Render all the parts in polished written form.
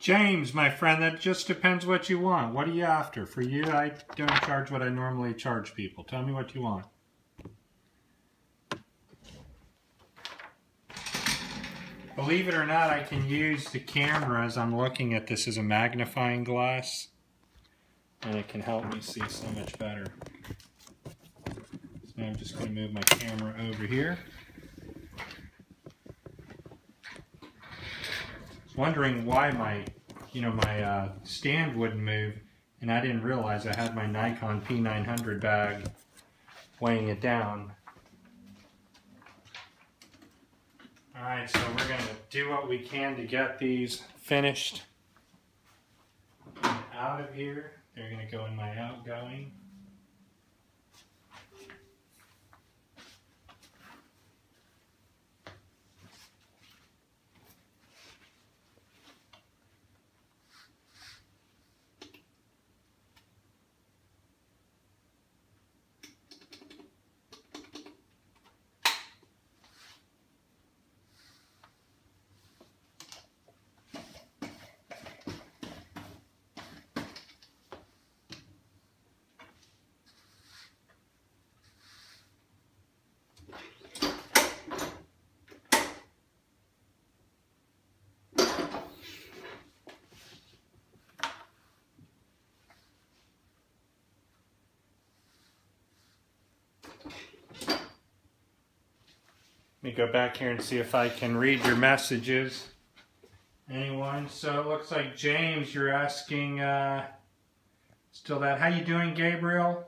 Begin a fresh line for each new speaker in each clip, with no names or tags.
James, my friend, that just depends what you want. What are you after? For you, I don't charge what I normally charge people. Tell me what you want. Believe it or not, I can use the camera as I'm looking at this as a magnifying glass, and it can help me see so much better. So now I'm just going to move my camera over here. Wondering why my stand wouldn't move, and I didn't realize I had my Nikon P900 bag weighing it down. Alright, so we're going to do what we can to get these finished and out of here. They're going to go in my outgoing. Let me go back here and see if I can read your messages. Anyone? So it looks like James, you're asking still that. How you doing, Gabriel?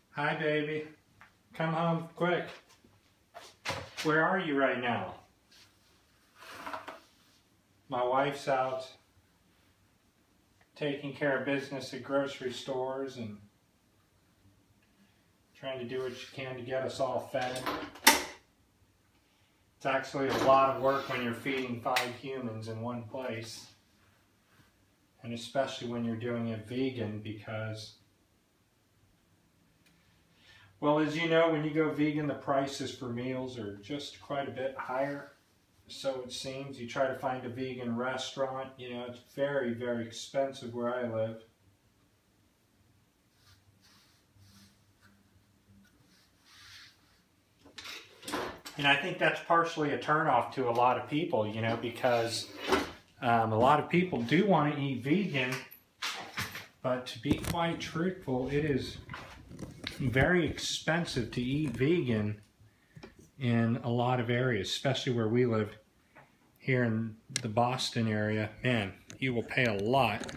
Hi, baby. Come home quick. Where are you right now? My wife's out taking care of business at grocery stores and trying to do what she can to get us all fed. It's actually a lot of work when you're feeding 5 humans in one place. And especially when you're doing it vegan because, well, as you know, when you go vegan, the prices for meals are just quite a bit higher. So it seems. You try to find a vegan restaurant, you know, it's very, very expensive where I live. And I think that's partially a turnoff to a lot of people, you know, because a lot of people do want to eat vegan, but to be quite truthful, it is very expensive to eat vegan in a lot of areas, especially where we live here in the Boston area. Man, you will pay a lot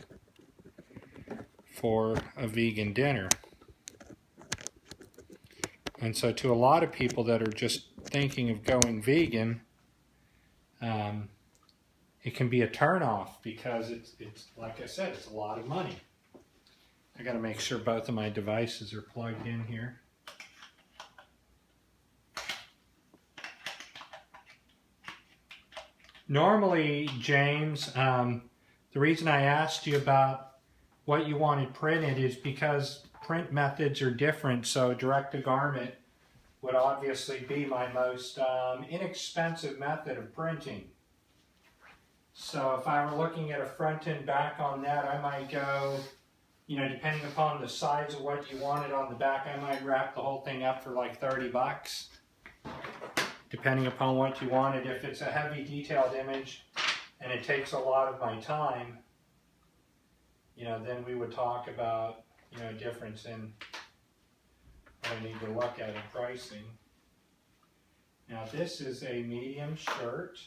for a vegan dinner. And so to a lot of people that are just thinking of going vegan, it can be a turnoff because it's like I said, it's a lot of money. I got to make sure both of my devices are plugged in here. Normally, James, the reason I asked you about what you wanted printed is because print methods are different, so direct to garment would obviously be my most inexpensive method of printing. So if I were looking at a front and back on that, I might go, you know, depending upon the size of what you wanted on the back, I might wrap the whole thing up for like 30 bucks. Depending upon what you wanted. If it's a heavy detailed image and it takes a lot of my time, you know, then we would talk about, you know, a difference in what I need to look at in pricing. Now this is a medium shirt.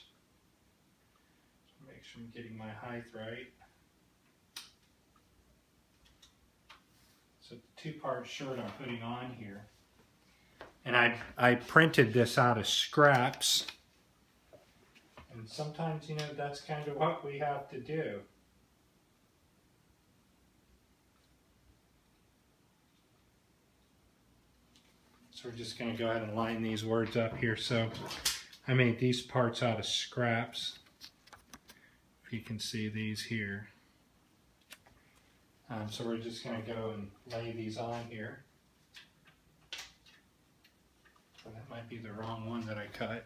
Make sure I'm getting my height right. So the 2-part shirt I'm putting on here. And I printed this out of scraps. And sometimes, you know, that's kind of what we have to do. So we're just going to go ahead and line these words up here. So I made these parts out of scraps. If you can see these here. So we're just going to go and lay these on here. So that might be the wrong one that I cut.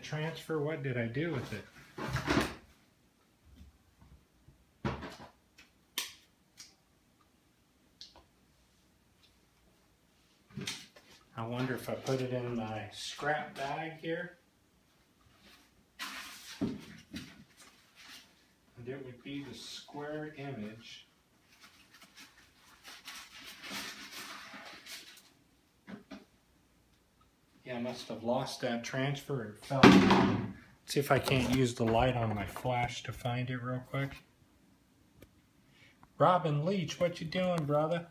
transfer? What did I do with it? I wonder if I put it in my scrap bag here. And it would be the square image. Yeah, I must have lost that transfer. It fell. Let's see if I can't use the light on my flash to find it real quick. Robin Leach, what you doing, brother?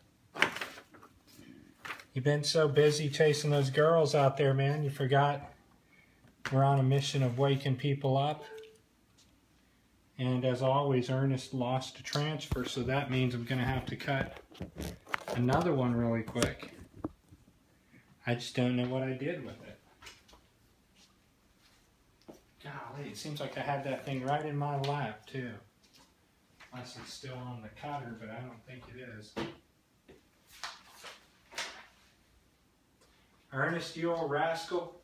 You've been so busy chasing those girls out there, man. You forgot we're on a mission of waking people up. And as always, Ernest lost a transfer, so that means I'm going to have to cut another one really quick. I just don't know what I did with it. Golly, it seems like I had that thing right in my lap, too. Unless it's still on the cutter, but I don't think it is. Ernest, you old rascal.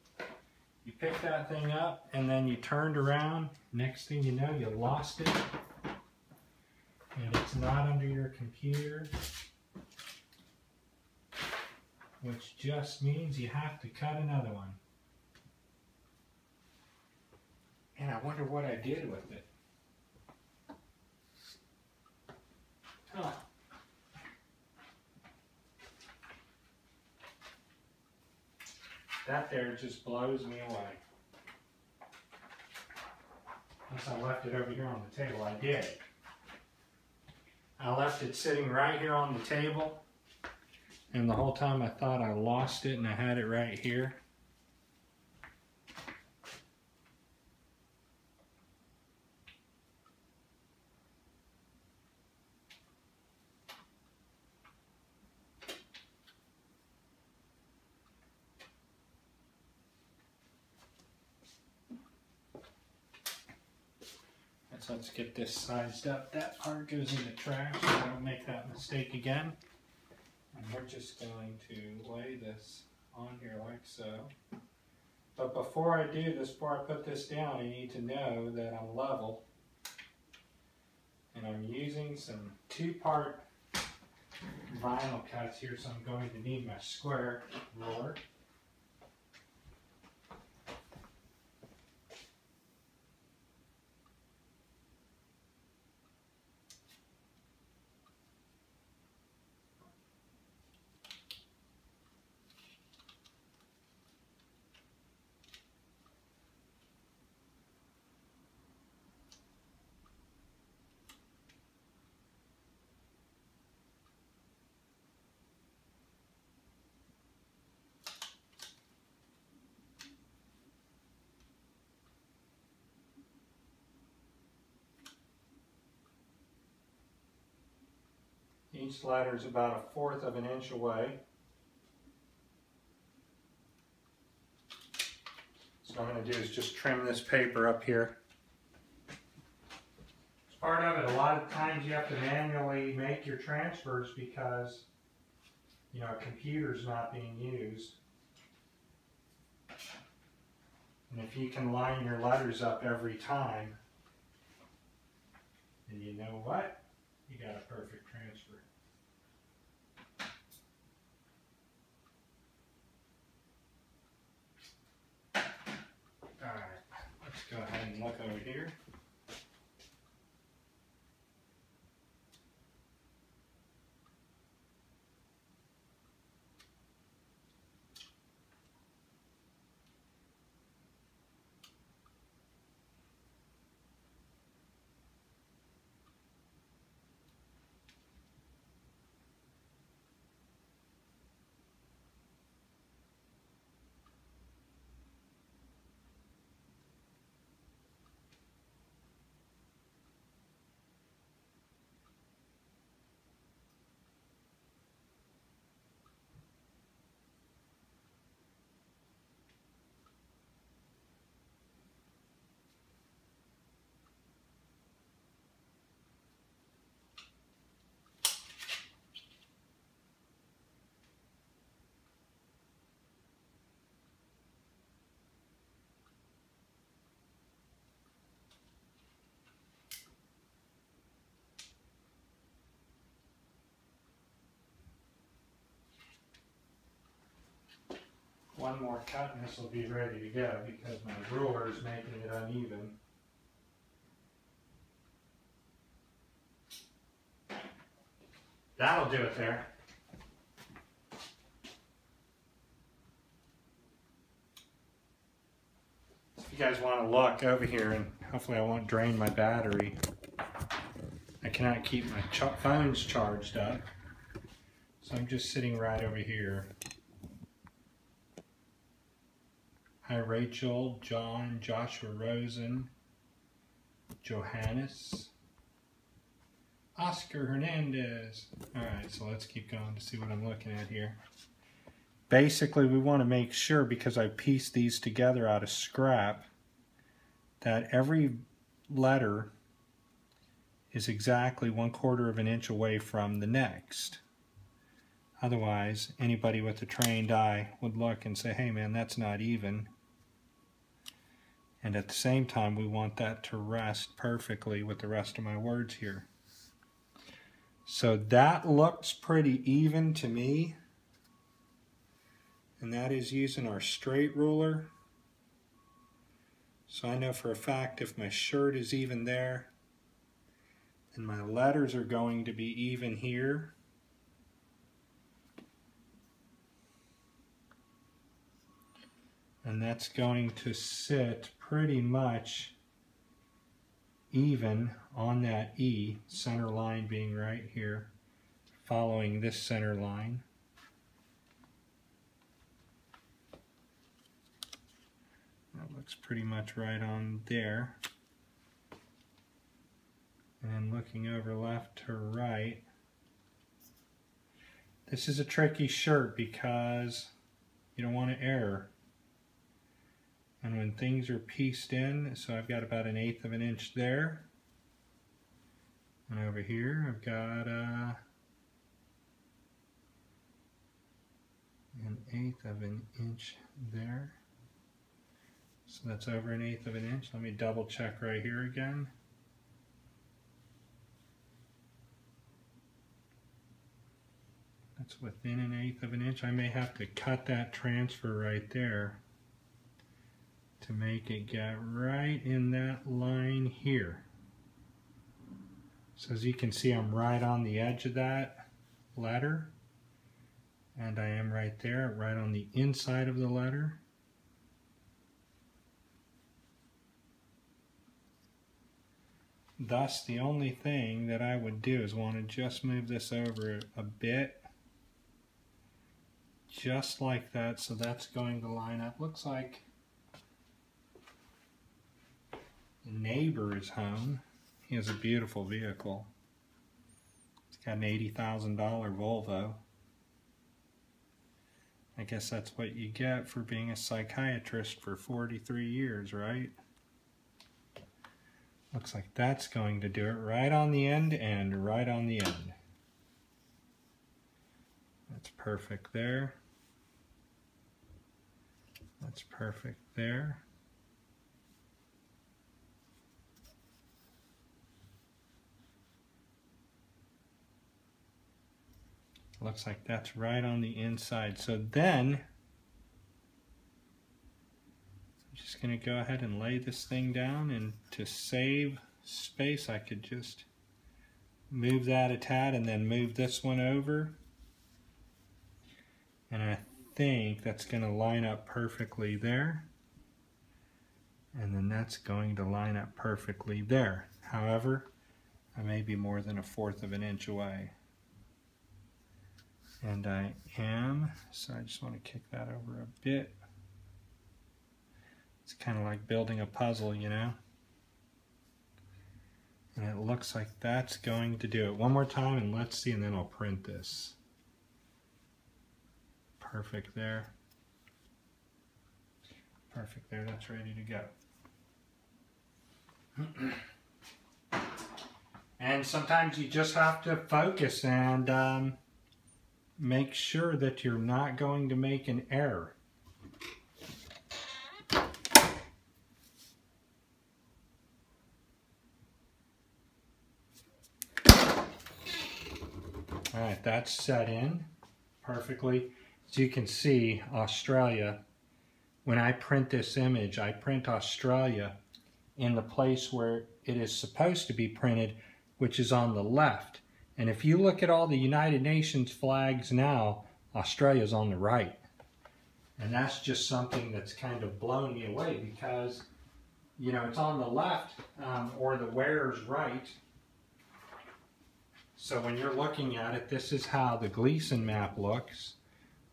You picked that thing up, and then you turned around. Next thing you know, you lost it. And it's not under your computer. Which just means you have to cut another one. And I wonder what I did with it. Huh. That there just blows me away. Unless I left it over here on the table. I did. I left it sitting right here on the table. And the whole time I thought I lost it and I had it right here. So let's get this sized up. That part goes in the trash so I don't make that mistake again. And we're just going to lay this on here like so. But before I do this, before I put this down, I need to know that I'm level. And I'm using some 2-part vinyl cuts here, so I'm going to need my square ruler. Each ladder is about 1/4 of an inch away. So what I'm going to do is just trim this paper up here. As part of it, a lot of times you have to manually make your transfers because, you know, a computer's not being used. And if you can line your letters up every time, then you know what? You got a perfect transfer. Alright, let's go ahead and look over here. one more cut and this will be ready to go because my ruler is making it uneven. That'll do it there. If you guys want to look over here, and hopefully I won't drain my battery. I cannot keep my phones charged up. So I'm just sitting right over here. Hi Rachel, John, Joshua Rosen, Johannes, Oscar Hernandez. Alright, so let's keep going to see what I'm looking at here. Basically, we want to make sure, because I pieced these together out of scrap, that every letter is exactly 1/4 of an inch away from the next. Otherwise, anybody with a trained eye would look and say, hey man, that's not even. And at the same time, we want that to rest perfectly with the rest of my words here. So that looks pretty even to me. And that is using our straight ruler. So I know for a fact if my shirt is even there, then my letters are going to be even here. And that's going to sit pretty much even on that E, center line being right here, following this center line. That looks pretty much right on there. And looking over left to right. This is a tricky shirt because you don't want to err. And when things are pieced in, so I've got about 1/8 of an inch there. And over here I've got 1/8 of an inch there. So that's over 1/8 of an inch. Let me double check right here again. That's within 1/8 of an inch. I may have to cut that transfer right there to make it get right in that line here. So as you can see, I'm right on the edge of that letter, and I am right there, right on the inside of the letter. Thus, the only thing that I would do is want to just move this over a bit, just like that, so that's going to line up. Looks like the neighbor is home. He has a beautiful vehicle. He's got an $80,000 Volvo. I guess that's what you get for being a psychiatrist for 43 years, right? Looks like that's going to do it right on the end and right on the end. That's perfect there. That's perfect there. Looks like that's right on the inside. So then, I'm just going to go ahead and lay this thing down, and to save space I could just move that a tad and then move this one over. And I think that's going to line up perfectly there. And then that's going to line up perfectly there. However, I may be more than 1/4 of an inch away. And I am, so I just want to kick that over a bit. It's kind of like building a puzzle, you know? And it looks like that's going to do it. One more time and let's see, and then I'll print this. Perfect there. Perfect there, that's ready to go. And sometimes you just have to focus and make sure that you're not going to make an error. Alright, that's set in perfectly. As you can see, Australia when I print this image, I print Australia in the place where it is supposed to be printed, which is on the left. And if you look at all the United Nations flags now, Australia's on the right. And that's just something that's kind of blown me away because, you know, it's on the left or the wearer's right. So when you're looking at it, this is how the Gleason map looks.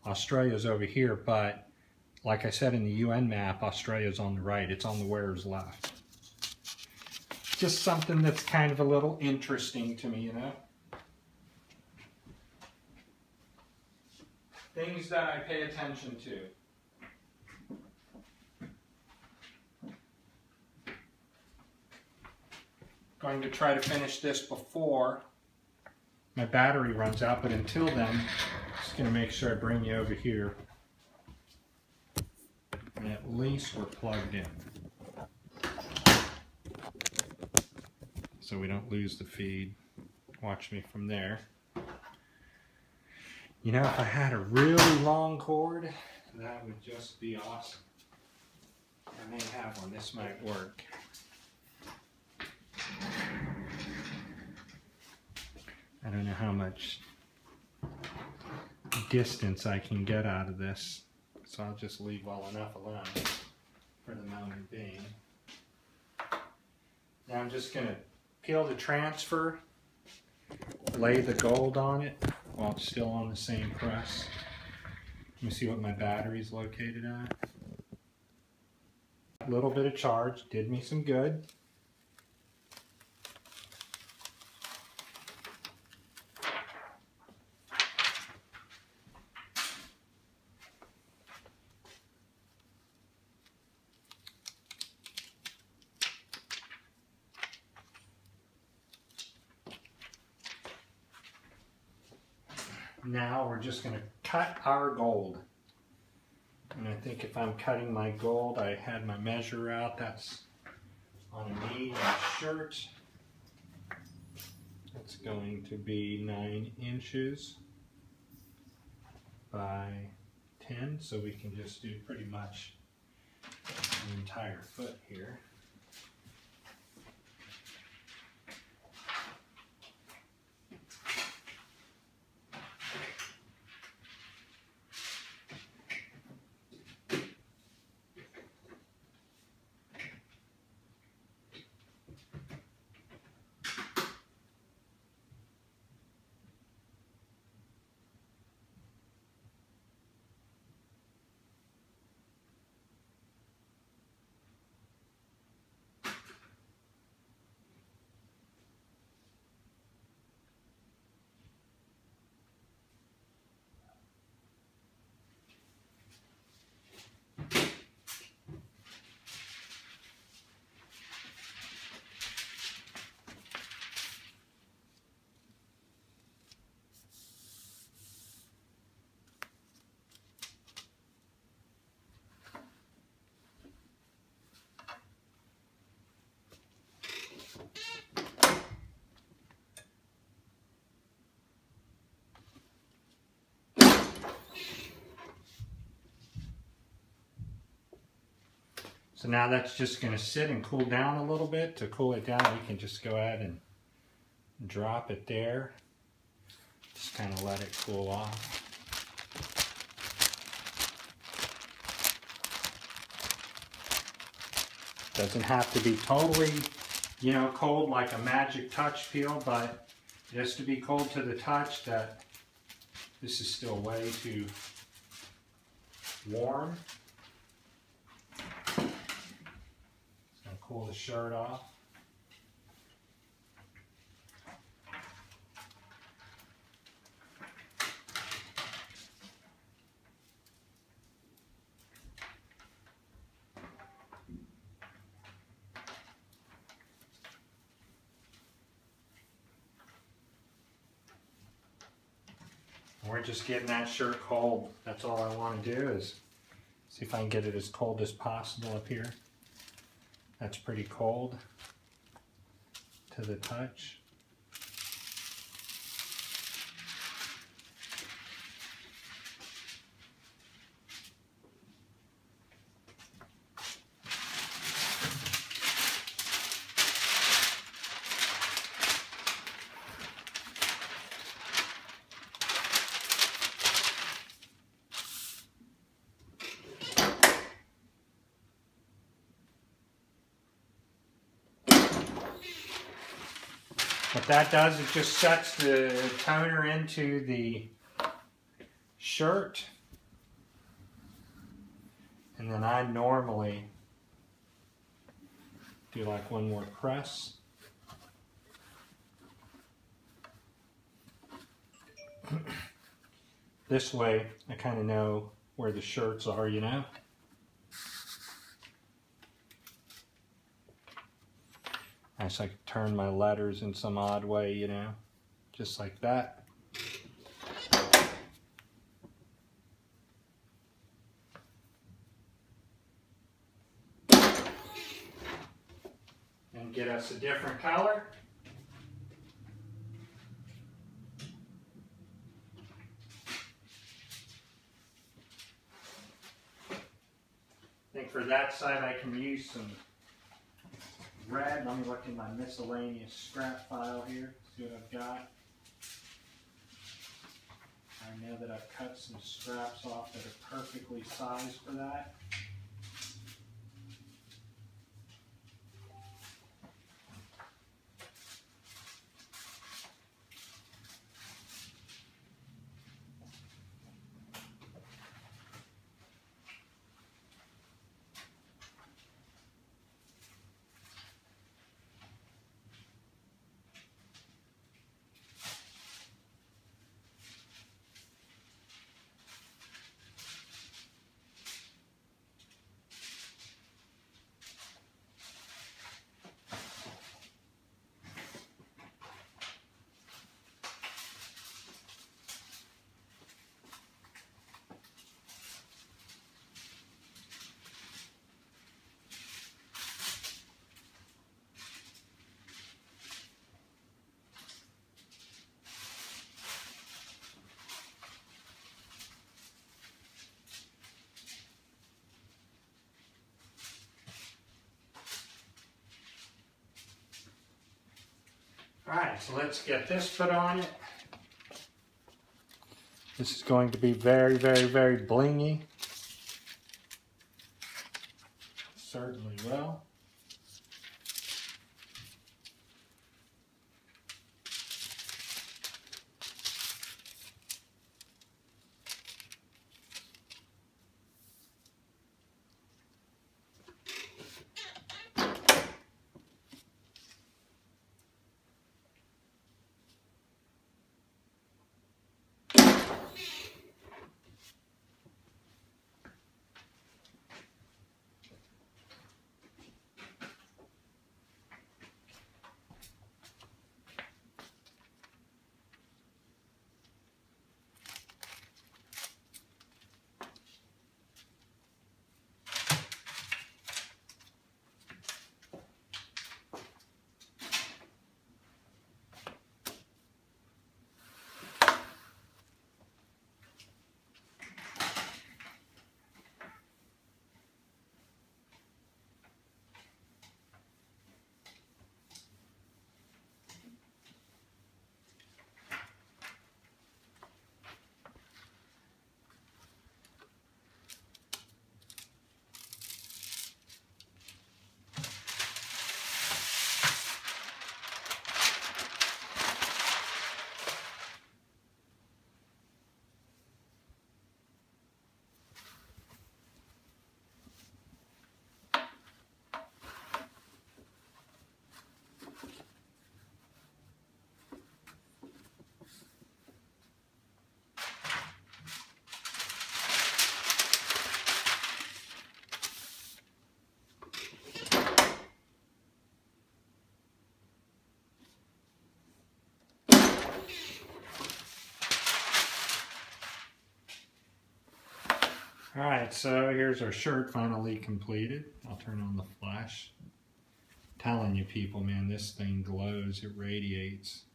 Australia's over here, but like I said in the UN map, Australia's on the right. It's on the wearer's left. Just something that's kind of a little interesting to me, you know? Things that I pay attention to. Going to try to finish this before my battery runs out, but until then, just going to make sure I bring you over here. And at least we're plugged in. So we don't lose the feed. Watch me from there. You know, if I had a really long cord, that would just be awesome. I may have one. This might work. I don't know how much distance I can get out of this, so I'll just leave well enough alone for the moment being. Now I'm just going to peel the transfer, lay the gold on it while it's still on the same press. Let me see what my battery's located at. A little bit of charge did me some good. Now we're just going to cut our gold. And I think if I'm cutting my gold, I had my measure out. That's on a medium shirt. That's going to be 9 inches by 10. So we can just do pretty much the entire foot here. So now that's just going to sit and cool down a little bit. To cool it down, we can just go ahead and drop it there. Just kind of let it cool off. Doesn't have to be totally, you know, cold like a magic touch peel, but just to be cold to the touch that this is still way too warm. Pull the shirt off. We're just getting that shirt cold. That's all I want to do is see if I can get it as cold as possible up here. That's pretty cold to the touch. What that does, it just sets the toner into the shirt. And then I normally do like one more press. This way, I kind of know where the shirts are, you know. I just like turn my letters in some odd way, you know, just like that. And get us a different color. I think for that side I can use some red. Let me look in my miscellaneous scrap file here, see what I've got. I know that I've cut some scraps off that are perfectly sized for that. Alright, so let's get this put on it. This is going to be very, very, very blingy. Certainly will. Alright, so here's our shirt finally completed. I'll turn on the flash. I'm telling you people, man, this thing glows, it radiates.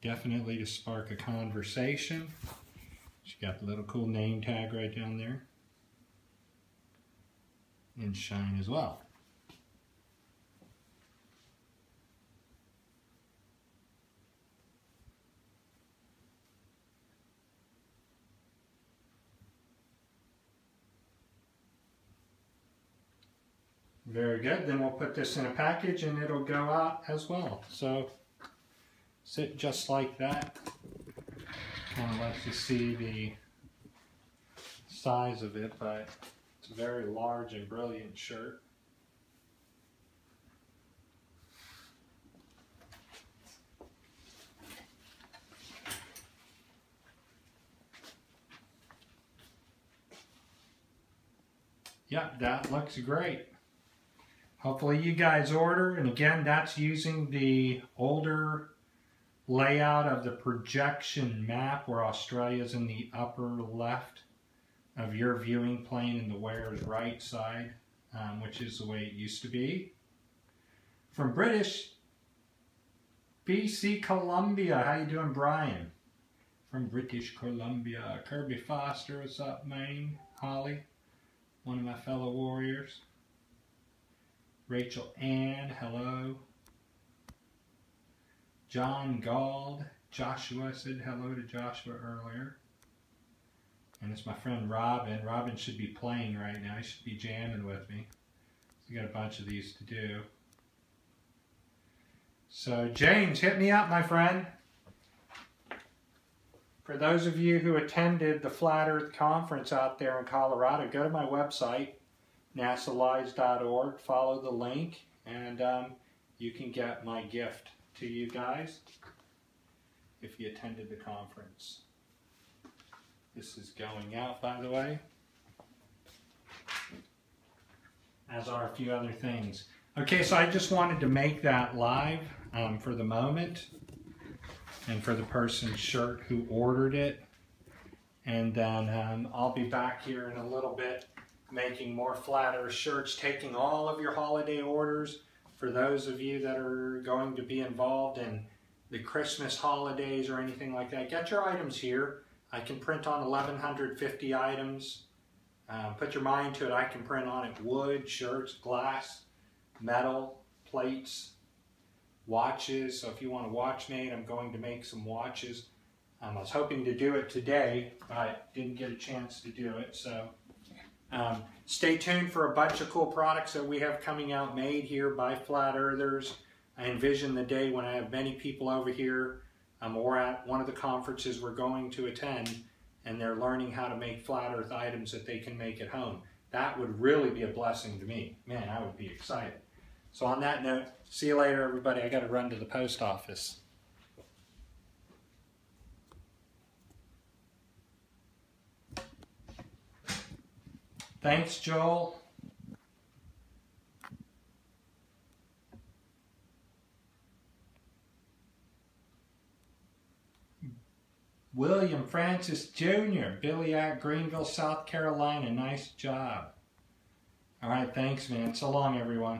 Definitely to spark a conversation. She got the little cool name tag right down there. And shine as well. Very good. Then we'll put this in a package and it'll go out as well. So sit just like that. Kind of lets you see the size of it, but it's a very large and brilliant shirt. Yep, that looks great. Hopefully you guys order, and again, that's using the older layout of the projection map where Australia's in the upper left of your viewing plane and the wearer's right side, which is the way it used to be. From British BC Columbia, how you doing, Brian? From British Columbia, Kirby Foster, what's up, Maine? Holly, one of my fellow warriors. Rachel Ann, hello. John Gald, Joshua said hello to Joshua earlier. And it's my friend Robin. Robin should be playing right now. He should be jamming with me. So we got a bunch of these to do. So James, hit me up, my friend. For those of you who attended the Flat Earth Conference out there in Colorado, go to my website, nasalies.org, follow the link, and you can get my gift to you guys if you attended the conference. This is going out, by the way, as are a few other things. Okay, so I just wanted to make that live for the moment and for the person's shirt who ordered it. And then I'll be back here in a little bit making more Flat Earth shirts, taking all of your holiday orders for those of you that are going to be involved in the Christmas holidays or anything like that. Get your items here. I can print on 1,150 items. Put your mind to it. I can print on it wood, shirts, glass, metal, plates, watches. So if you want a watch made, I'm going to make some watches. I was hoping to do it today, but didn't get a chance to do it. So stay tuned for a bunch of cool products that we have coming out made here by Flat Earthers. I envision the day when I have many people over here or at one of the conferences we're going to attend, and they're learning how to make Flat Earth items that they can make at home. That would really be a blessing to me. Man, I would be excited. So on that note, see you later, everybody. I got to run to the post office. Thanks, Joel. William Francis Jr., Billy at Greenville, South Carolina. Nice job. All right, thanks, man. So long, everyone.